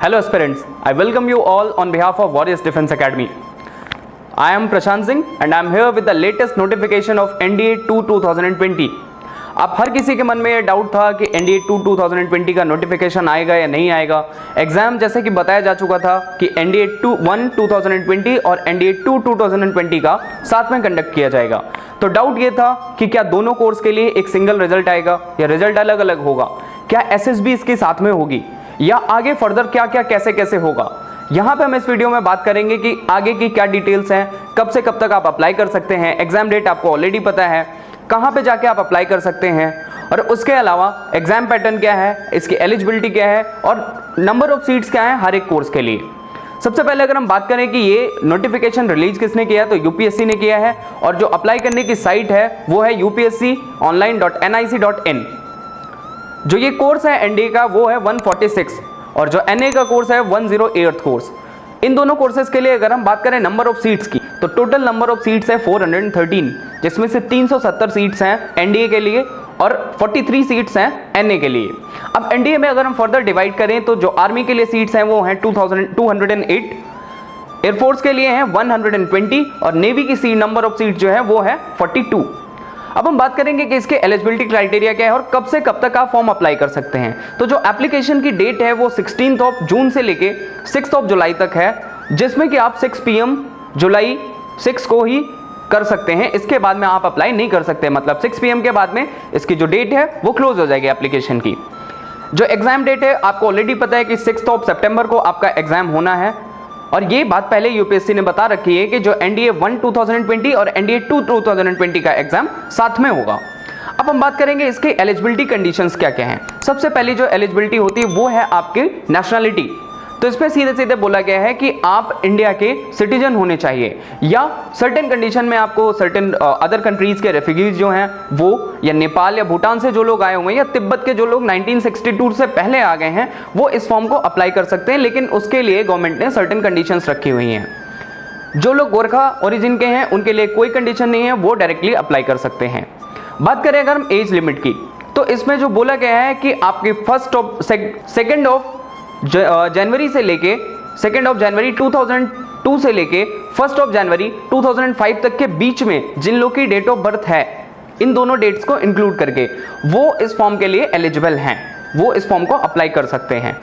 Hello aspirants, I welcome you all on behalf of Warriors Defense Academy. I am Prashant Singh and I am here with the latest notification of NDA 2 2020. अब हर किसी के मन में ये doubt था कि NDA 2 2020 का notification आएगा या नहीं आएगा। एग्जाम जैसे कि बताया जा चुका था कि NDA 1 2020 और NDA 2 2020 का साथ में कंडक्ट किया जाएगा। तो डाउट ये था कि क्या दोनों कोर्स के लिए एक सिंगल रिजल्ट आएगा या रिजल्ट अलग अलग होगा, क्या SSB इसके साथ में होगी या आगे फर्दर क्या क्या कैसे कैसे होगा। यहाँ पे हम इस वीडियो में बात करेंगे कि आगे की क्या डिटेल्स हैं, कब से कब तक आप अप्लाई कर सकते हैं, एग्जाम डेट आपको ऑलरेडी पता है, कहाँ पे जाके आप अप्लाई कर सकते हैं, और उसके अलावा एग्जाम पैटर्न क्या है, इसकी एलिजिबिलिटी क्या है और नंबर ऑफ सीट्स क्या है हर एक कोर्स के लिए। सबसे पहले अगर हम बात करें कि ये नोटिफिकेशन रिलीज किसने किया है, तो यूपीएससी ने किया है और जो अप्लाई करने की साइट है वो है upsconline.nic.in। जो ये कोर्स है एनडीए का वो है 146 और जो एनए का कोर्स है 108 कोर्स। इन दोनों कोर्सेज के लिए अगर हम बात करें नंबर ऑफ सीट्स की तो टोटल नंबर ऑफ सीट्स है 413, जिसमें से 370 सीट्स हैं एनडीए के लिए और 43 सीट्स हैं एनए के लिए। अब एनडीए में अगर हम फर्दर डिवाइड करें तो जो आर्मी के लिए सीट्स हैं वो हैं 208, एयरफोर्स के लिए हैं 120 और नेवी की सीट नंबर ऑफ सीट जो है वो है 42। अब हम बात करेंगे कि इसके एलिजिबिलिटी क्राइटेरिया क्या है और कब से कब तक आप फॉर्म अप्लाई कर सकते हैं। तो जो एप्लीकेशन की डेट है वो 16 जून से लेके 6 जुलाई तक है, जिसमें कि आप 6 PM जुलाई 6 को ही कर सकते हैं। इसके बाद में आप अप्लाई नहीं कर सकते, मतलब 6 PM के बाद में इसकी जो डेट है वो क्लोज हो जाएगी एप्लीकेशन की। जो एग्जाम डेट है आपको ऑलरेडी पता है कि 6 सितंबर को आपका एग्जाम होना है और ये बात पहले यूपीएससी ने बता रखी है कि जो NDA 1 2020 और NDA 2 2020 का एग्जाम साथ में होगा। अब हम बात करेंगे इसके एलिजिबिलिटी कंडीशंस क्या क्या हैं। सबसे पहली जो एलिजिबिलिटी होती है वो है आपकी नेशनलिटी। तो इसमें सीधे सीधे बोला गया है कि आप इंडिया के सिटीजन होने चाहिए या सर्टेन कंडीशन में आपको सर्टेन अदर कंट्रीज के रेफ्यूजीज जो हैं वो या नेपाल या भूटान से जो लोग आए हुए हैं या तिब्बत के जो लोग 1962 से पहले आ गए हैं वो इस फॉर्म को अप्लाई कर सकते हैं, लेकिन उसके लिए गवर्नमेंट ने सर्टेन कंडीशंस रखी हुई हैं। जो लोग गोरखा ओरिजिन के हैं उनके लिए कोई कंडीशन नहीं है, वो डायरेक्टली अप्लाई कर सकते हैं। बात करें अगर हम एज लिमिट की तो इसमें जो बोला गया है कि आपकी 2 जनवरी से लेके 2 जनवरी 2002 से लेके 1 जनवरी 2005 तक के बीच में जिन लोग की डेट ऑफ बर्थ है, इन दोनों डेट्स को इंक्लूड करके वो इस फॉर्म के लिए एलिजिबल हैं, वो इस फॉर्म को अप्लाई कर सकते हैं।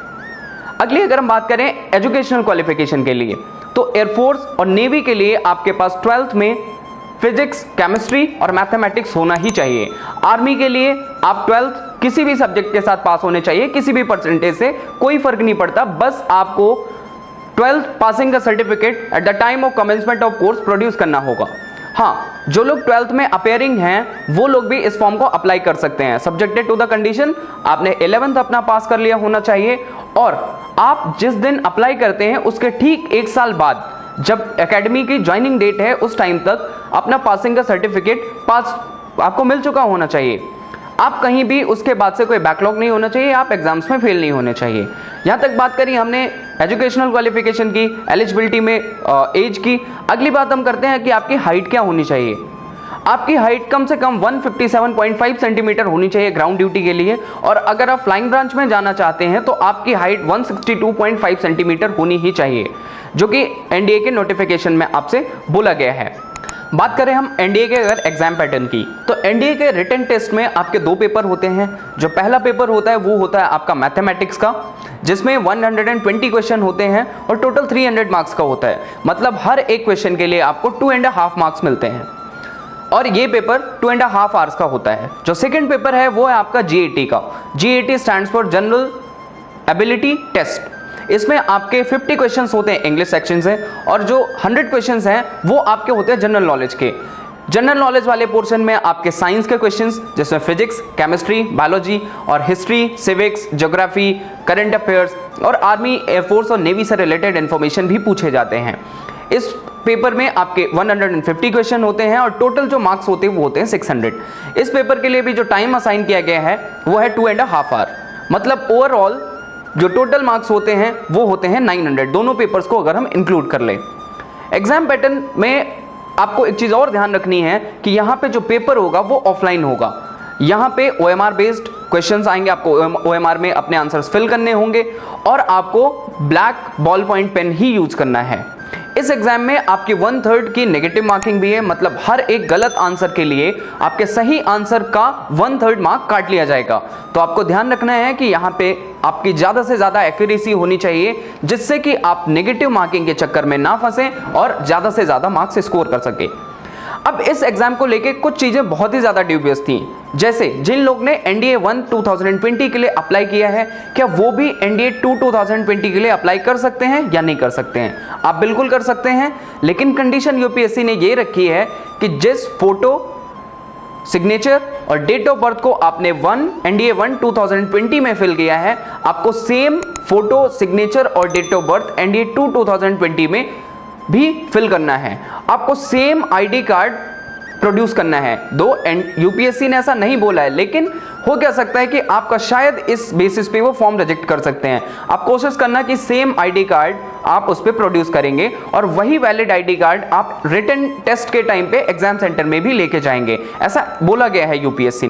अगली अगर हम बात करें एजुकेशनल क्वालिफिकेशन के लिए तो एयरफोर्स और नेवी के लिए आपके पास 12th में फिजिक्स, केमिस्ट्री और मैथमेटिक्स होना ही चाहिए। आर्मी के लिए आप 12th किसी भी सब्जेक्ट के साथ पास होने चाहिए, किसी भी परसेंटेज से कोई फर्क नहीं पड़ता, बस आपको 12th पासिंग का certificate at the time of commencement of course produce करना होगा। हाँ, जो लोग 12th में अपेयरिंग हैं वो लोग भी इस फॉर्म को अप्लाई कर सकते हैं, सब्जेक्टेड टू द कंडीशन आपने 11th अपना पास कर लिया होना चाहिए और आप जिस दिन अप्लाई करते हैं उसके ठीक 1 साल बाद जब एकेडमी की ज्वाइनिंग डेट है उस टाइम तक अपना पासिंग का सर्टिफिकेट पास आपको मिल चुका होना चाहिए। आप कहीं भी उसके बाद से कोई बैकलॉग नहीं होना चाहिए, आप एग्जाम्स में फेल नहीं होने चाहिए। यहाँ तक बात करी हमने एजुकेशनल क्वालिफिकेशन की, एलिजिबिलिटी में एज की। अगली बात हम करते हैं कि आपकी हाइट क्या होनी चाहिए। आपकी हाइट कम से कम 157.5 सेंटीमीटर होनी चाहिए ग्राउंड ड्यूटी के लिए, और अगर आप फ्लाइंग ब्रांच में जाना चाहते हैं तो आपकी हाइट 162.5 सेंटीमीटर होनी ही चाहिए, जो कि एनडीए के नोटिफिकेशन में आपसे बोला गया है। बात करें हम एनडीए के अगर एग्जाम पैटर्न की तो एनडीए के रिटन टेस्ट में आपके 2 पेपर होते हैं। जो पहला पेपर होता है वो होता है आपका मैथमेटिक्स का, जिसमें 120 क्वेश्चन होते हैं और टोटल 300 मार्क्स का होता है, मतलब हर एक क्वेश्चन के लिए आपको 2.5 मार्क्स मिलते हैं और ये पेपर 2.5 आवर्स का होता है। जो सेकंड पेपर है वो है आपका GAT का। GAT stands for general ability test. इसमें आपके 50 क्वेश्चंस होते हैं इंग्लिश सेक्शन से और जो 100 क्वेश्चंस हैं वो आपके होते हैं जनरल नॉलेज के। जनरल नॉलेज वाले पोर्शन में आपके साइंस के क्वेश्चंस जिसमें फिजिक्स, केमिस्ट्री, बायोलॉजी और history, civics, geography, current affairs और आर्मी, एयरफोर्स और नेवी से रिलेटेड इन्फॉर्मेशन भी पूछे जाते हैं। इस पेपर में आपके 150 क्वेश्चन होते हैं और टोटल जो मार्क्स होते हैं वो होते हैं 600। इस पेपर के लिए भी जो टाइम असाइन किया गया है वो है 2.5 आवर, मतलब ओवरऑल जो टोटल मार्क्स होते हैं वो होते हैं 900, दोनों पेपर्स को अगर हम इंक्लूड कर लें। एग्जाम पैटर्न में आपको एक चीज़ और ध्यान रखनी है कि यहाँ पे जो पेपर होगा वो ऑफलाइन होगा। यहाँ पे OMR बेस्ड क्वेश्चंस आएंगे, आपको OMR में अपने आंसर्स फिल करने होंगे और आपको ब्लैक बॉल पॉइंट पेन ही यूज करना है। इस एग्जाम में आपकी 1/3 की नेगेटिव मार्किंग भी है, मतलब हर एक गलत आंसर के लिए आपके सही आंसर का 1/3 मार्क काट लिया जाएगा। तो आपको ध्यान रखना है कि यहाँ पे आपकी ज़्यादा से ज़्यादा एक्यूरेसी होनी चाहिए, जिससे कि आप नेगेटिव मार्किंग के चक्कर में ना फंसें और ज़्यादा से ज़्यादा मार्क्स स्कोर कर सके। अब इस एग्जाम को लेके कुछ चीज़ें बहुत ही ज़्यादा ड्यूबियस थी, जैसे जिन लोग ने NDA 1 2020 के लिए अप्लाई किया है, क्या वो भी NDA 2 2020 के लिए अप्लाई कर सकते हैं या नहीं कर सकते हैं? आप बिल्कुल कर सकते हैं, लेकिन कंडीशन UPSC ने ये रखी है कि जिस फोटो, सिग्नेचर और डेट ऑफ बर्थ को आपने NDA 1 2020 में फिल किया है, आपको सेम फोटो, सिग्नेचर और डेट ऑफ बर्थ NDA 2 2020 में भी फिल करना है। आपको सेम ID कार्ड प्रोड्यूस करना है। दो UPSC ने ऐसा नहीं बोला है, लेकिन हो क्या सकता है कि आपका शायद इस बेसिस पे वो फॉर्म रिजेक्ट कर सकते हैं। आप कोशिश करना कि सेम ID कार्ड आप उस पर प्रोड्यूस करेंगे और वही वैलिड ID कार्ड आप रिटन टेस्ट के टाइम पे एग्जाम सेंटर में भी लेके जाएंगे, ऐसा बोला गया है UPSC।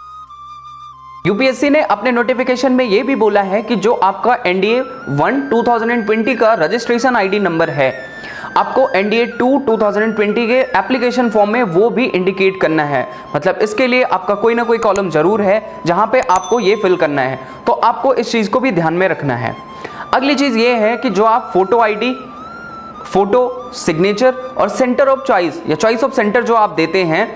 UPSC ने अपने नोटिफिकेशन में ये भी बोला है कि जो आपका NDA 1 2020 का रजिस्ट्रेशन ID नंबर है, आपको NDA 2 2020 के एप्लीकेशन फॉर्म में वो भी इंडिकेट करना है। मतलब इसके लिए आपका कोई ना कोई कॉलम जरूर है जहां पे आपको ये फिल करना है, तो आपको इस चीज़ को भी ध्यान में रखना है। अगली चीज़ ये है कि जो आप फोटो ID, फोटो, सिग्नेचर और सेंटर ऑफ चॉइस या चॉइस ऑफ सेंटर जो आप देते हैं,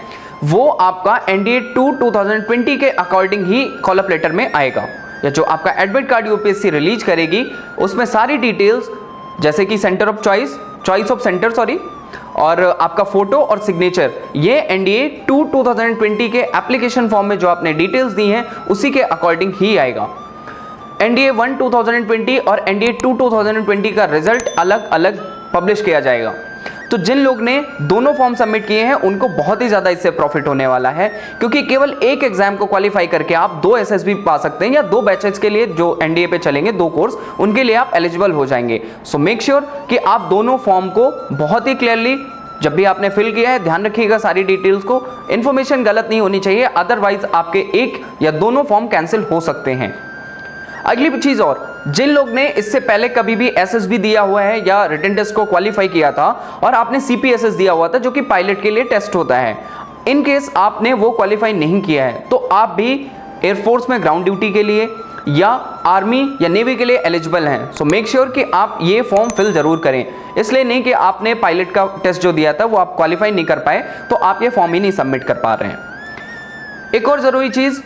वो आपका NDA 2 2020 के अकॉर्डिंग ही कॉल अप लेटर में आएगा, या जो आपका एडमिट कार्ड UPSC रिलीज करेगी उसमें सारी डिटेल्स, जैसे कि centre of choice, choice of centre sorry, और आपका फोटो और सिग्नेचर, ये NDA 2 2020 के एप्लीकेशन फॉर्म में जो आपने डिटेल्स दी हैं उसी के अकॉर्डिंग ही आएगा। NDA 1 2020 और NDA 2 2020 का रिजल्ट अलग अलग पब्लिश किया जाएगा। तो जिन लोग ने दोनों फॉर्म सबमिट किए हैं उनको बहुत ही ज़्यादा इससे प्रॉफिट होने वाला है, क्योंकि केवल एक एग्जाम को क्वालिफाई करके आप 2 SSB पा सकते हैं, या 2 बैचेस के लिए जो NDA पे चलेंगे 2 कोर्स, उनके लिए आप एलिजिबल हो जाएंगे। सो मेक श्योर कि आप दोनों फॉर्म को बहुत ही क्लियरली जब भी आपने फिल किया है ध्यान रखिएगा सारी डिटेल्स को, इन्फॉर्मेशन गलत नहीं होनी चाहिए, अदरवाइज आपके एक या दोनों फॉर्म कैंसिल हो सकते हैं। अगली चीज़ और, जिन लोग ने इससे पहले कभी भी SSB दिया हुआ है या रिटन टेस्ट को क्वालिफाई किया था और आपने CPSS दिया हुआ था जो कि पायलट के लिए टेस्ट होता है, इन केस आपने वो क्वालिफाई नहीं किया है तो आप भी एयरफोर्स में ग्राउंड ड्यूटी के लिए या आर्मी या नेवी के लिए एलिजिबल हैं। सो मेक श्योर कि आप ये फॉर्म फिल जरूर करें, इसलिए नहीं कि आपने पायलट का टेस्ट जो दिया था वो आप क्वालिफाई नहीं कर पाए तो आप ये फॉर्म ही नहीं सबमिट कर पा रहे हैं। एक और ज़रूरी चीज़,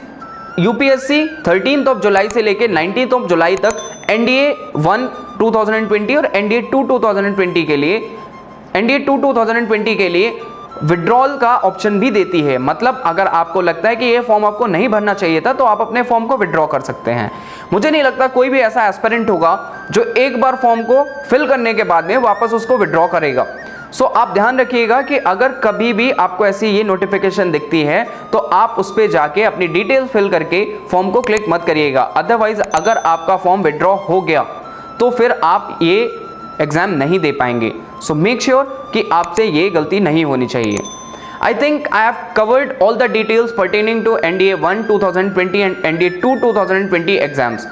UPSC 13 जुलाई से लेकर 19 जुलाई तक NDA 1 2020 और NDA 2 2020 के लिए, NDA 2 2020 के लिए विड्रॉल का ऑप्शन भी देती है। मतलब अगर आपको लगता है कि ये फॉर्म आपको नहीं भरना चाहिए था तो आप अपने फॉर्म को विड्रॉ कर सकते हैं। मुझे नहीं लगता कोई भी ऐसा एस्पिरेंट होगा जो एक बार फॉर्म को फिल करने के बाद में वापस उसको विड्रॉ करेगा। सो आप ध्यान रखिएगा कि अगर कभी भी आपको ऐसी ये नोटिफिकेशन दिखती है तो आप उस पर जाके अपनी डिटेल्स फिल करके फॉर्म को क्लिक मत करिएगा। अदरवाइज अगर आपका फॉर्म विड्रॉ हो गया तो फिर आप ये एग्जाम नहीं दे पाएंगे। सो मेक श्योर कि आपसे ये गलती नहीं होनी चाहिए। I think I have covered all the details pertaining to NDA 1 2020 and NDA 2 2020 exams.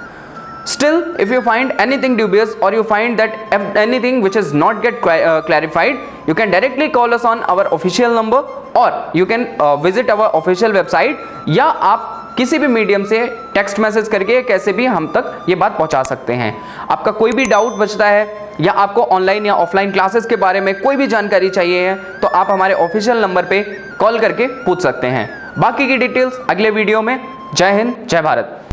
Still, if you find anything dubious or you find that anything which is not get clarified, you can directly call us on our official number or you can visit our official website, या आप किसी भी medium से text message करके कैसे भी हम तक ये बात पहुंचा सकते हैं। आपका कोई भी डाउट बचता है या आपको ऑनलाइन या ऑफलाइन क्लासेस के बारे में कोई भी जानकारी चाहिए है तो आप हमारे ऑफिशियल नंबर पे कॉल करके पूछ सकते हैं। बाकी की डिटेल्स अगले वीडियो में। जय हिंद, जय भारत।